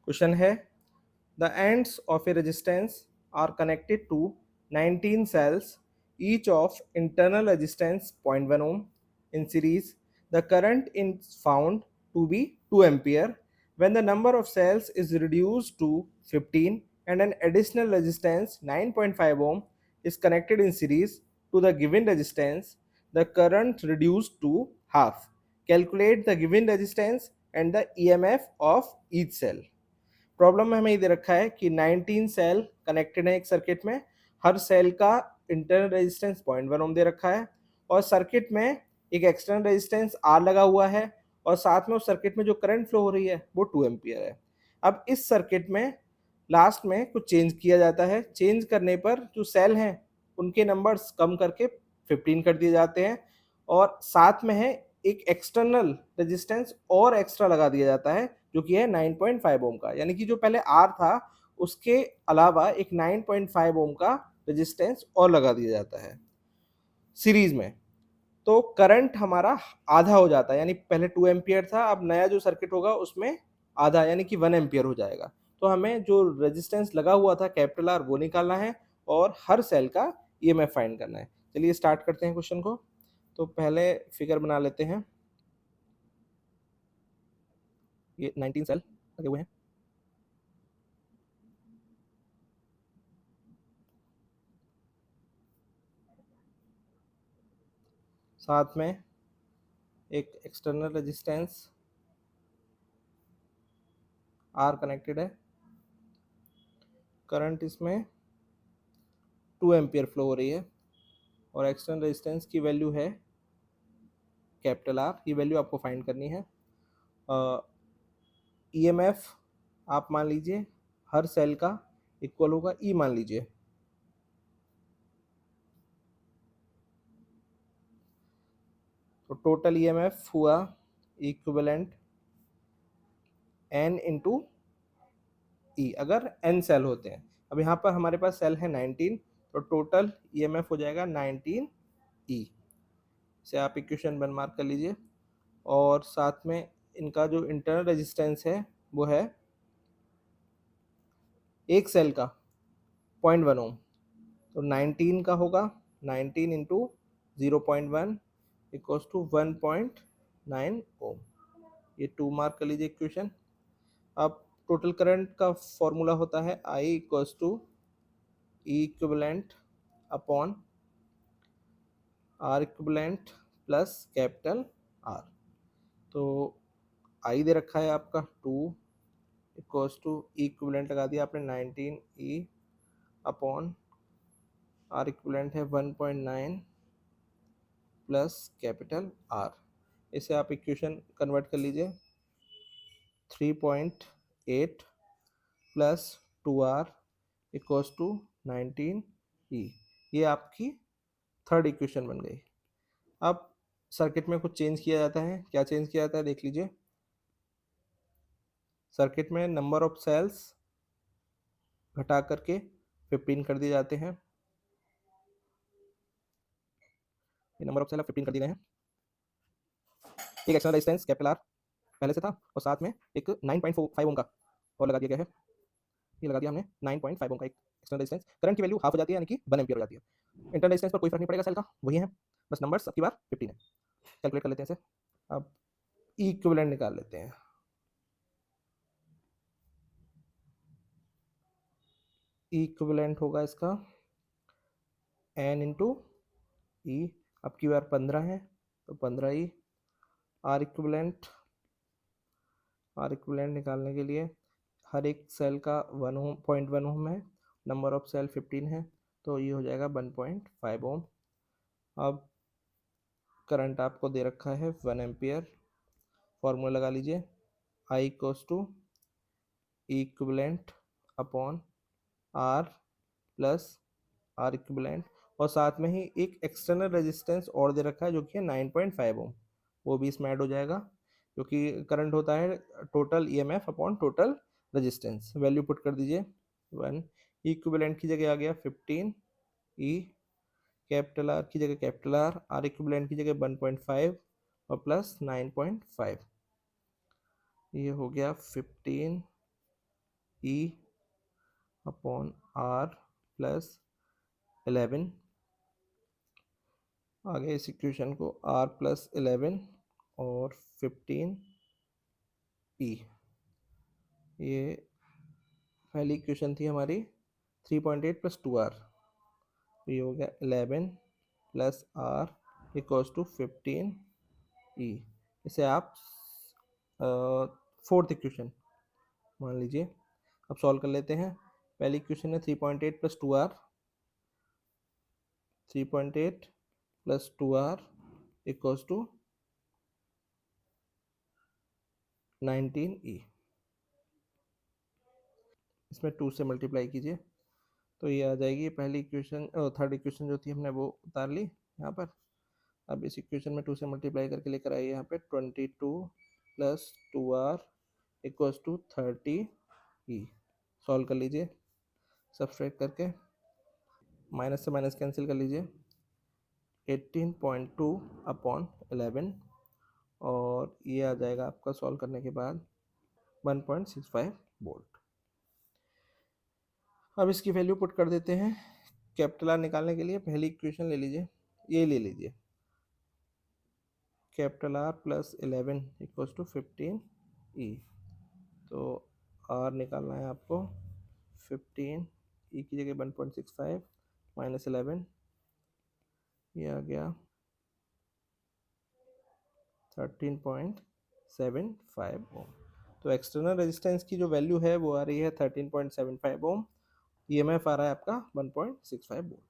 Question है the ends of a resistance are connected to 19 cells, each of internal resistance 0.1 ohm in series. The current is found to be 2 ampere. When the number of cells is reduced to 15 and an additional resistance 9.5 ohm is connected in series to the given resistance, the current reduced to half. Calculate the given resistance and the EMF of each cell. Problem में हमें ये दे रखा है कि 19 cell connected है एक circuit में, हर cell का इंटरनल रेजिस्टेंस 0.1 ओम दे रखा है और सर्किट में एक एक्सटर्नल रेजिस्टेंस आर लगा हुआ है और साथ में उस सर्किट में जो करंट फ्लो हो रही है वो 2 एम्पियर है। अब इस सर्किट में लास्ट में कुछ चेंज किया जाता है, चेंज करने पर जो सेल हैं उनके नंबर्स कम करके 15 कर दिए जाते हैं और साथ में है एक एक्सटर्नल रेजिस्टेंस और एक्स्ट्रा लगा दिया जाता है जो कि है 9.5 ओम का, यानी कि जो पहले आर था उसके अलावा एक 9.5 ओम का रेजिस्टेंस और लगा दिया जाता है सीरीज में। तो करंट हमारा आधा हो जाता है, यानी पहले 2 एम्पियर था, अब नया जो सर्किट होगा उसमें आधा यानी कि 1 एम्पियर हो जाएगा। तो हमें जो रेजिस्टेंस लगा हुआ था कैपिटल आर वो निकालना है और हर सेल का ईएमएफ फाइंड करना है। चलिए स्टार्ट करते हैं क्वेश्चन को। तो पहले फिगर बना लेते हैं। ये 19 सेल लगे हुए हैं, साथ में एक एक्सटर्नल रेजिस्टेंस आर कनेक्टेड है, करंट इसमें 2 एम्पियर फ्लो हो रही है और एक्सटर्नल रेजिस्टेंस की वैल्यू है कैपिटल आर, ये वैल्यू आपको फाइंड करनी है। ईएमएफ आप मान लीजिए हर सेल का इक्वल होगा ई मान लीजिए। तो टोटल ईएमएफ हुआ इक्विवेलेंट एन इंटू ई, अगर एन सेल होते हैं। अब यहाँ पर हमारे पास सेल है 19, तो टोटल ईएमएफ हो जाएगा 19 ई। से आप इक्वेशन 1 मार्क कर लीजिए और साथ में इनका जो इंटरनल रेजिस्टेंस है वो है एक सेल का 0.1 ओम, तो 19 का होगा 19 इंटू 0.1 इक्वल्स टू 1.9 ओम। ये 2 मार्क कर लीजिए इक्वेशन। अब टोटल करंट का फॉर्मूला होता है I equals to E equivalent upon R equivalent plus capital R. तो आई दे रखा है आपका 2 इक्वल्स टू ई इक्विवेलेंट लगा दिया आपने 19 ई अपॉन आर इक्विवेलेंट है 1.9 प्लस कैपिटल आर। इसे आप इक्वेशन कन्वर्ट कर लीजिए 3.8 प्लस 2r इक्वल्स टू 19 ई। ये आपकी थर्ड इक्वेशन बन गई। अब सर्किट में कुछ चेंज किया जाता है, क्या चेंज किया जाता है देख लीजिए। सर्किट में नंबर ऑफ सेल्स घटा करके 15 कर दिए जाते हैं। ये नंबर ऑफ सेल 15 कर दिए गए हैं। एक एक्सटर्नल रेजिस्टेंस कैपिटल आर पहले से था और साथ में एक 9.5 ओम का और लगा दिया गया है। ये लगा दिया हमने 9.5 ओम का एक एक्सटर्नल रेजिस्टेंस। करंट की वैल्यू हाफ हो जाती है यानी कि 1 एम्पियर हो जाती है। इंटरनल रेजिस्टेंस पर कोई फर्क नहीं पड़ेगा सेल का, वही है, बस नंबर्स अब की बार 15 है। कैलकुलेट कर लेते हैं इसे। अब ई इक्विवेलेंट निकाल लेते हैं। ई इक्विवेलेंट होगा इसका एन इंटू ई, अब की बार 15 है तो 15 ई। आर इक्विवेलेंट निकालने के लिए हर एक सेल का 1 ओम 0.1 ओम है, नंबर ऑफ सेल 15 है, तो ये हो जाएगा 1.5 ओम। अब करंट आपको दे रखा है 1 एम्पियर, फॉर्मूला लगा लीजिए I equals to E equivalent upon R plus R equivalent और साथ में ही एक एक्सटर्नल रेजिस्टेंस और दे रखा है जो कि है 9.5 ओम, वो भी इसमें ऐड हो जाएगा क्योंकि करंट होता है total EMF upon total resistance. Value put कर दीजिए 1, इक्विवेलेंट की जगह आ गया 15 ई, कैपिटल आर की जगह कैपिटल आर, आर इक्विवेलेंट की जगह 1.5 और प्लस 9.5, ये हो गया 15 ई अपॉन आर प्लस 11, आगे इस इक्वेशन को आर प्लस 11 और 15 ई, ये पहली इक्वेशन थी हमारी 3.8 प्लस 2r, तो ये हो गया 11 प्लस आर इक्वल्स टू 15 ई। इसे आप फोर्थ इक्वेशन मान लीजिए। अब सॉल्व कर लेते हैं। पहली इक्वेशन है 3.8 plus 2r, 3.8 plus 2r equals to 19e। इसमें 2 से मल्टीप्लाई कीजिए तो ये आ जाएगी पहली इक्वेशन। थर्ड इक्वेशन जो थी हमने वो उतार ली यहाँ पर। अब इस इक्वेशन में 2 से मल्टीप्लाई करके लेकर आइए यहाँ पे 22 plus 2r equals to 30e। Solve कर लीजिए सब्सट्रैक्ट करके, माइनस से माइनस कैंसिल कर लीजिए। 18.2 अपॉन 11 और ये आ जाएगा आपका सॉल्व करने के बाद 1.65 वोल्ट। अब इसकी वैल्यू पुट कर देते हैं। कैपिटल आर निकालने के लिए पहली इक्वेशन ले लीजिए, ये ले लीजिए, capital R plus 11 equals to 15 E. तो आर निकालना है आपको 15, ई की जगह 1.65 माइनस 11, ये आ गया 13.75 ओम। तो एक्सटर्नल रेजिस्टेंस की जो वैल्यू है वो आ रही है 13.75 ओम। ईएमएफ आ रहा है आपका 1.65 वोल्ट।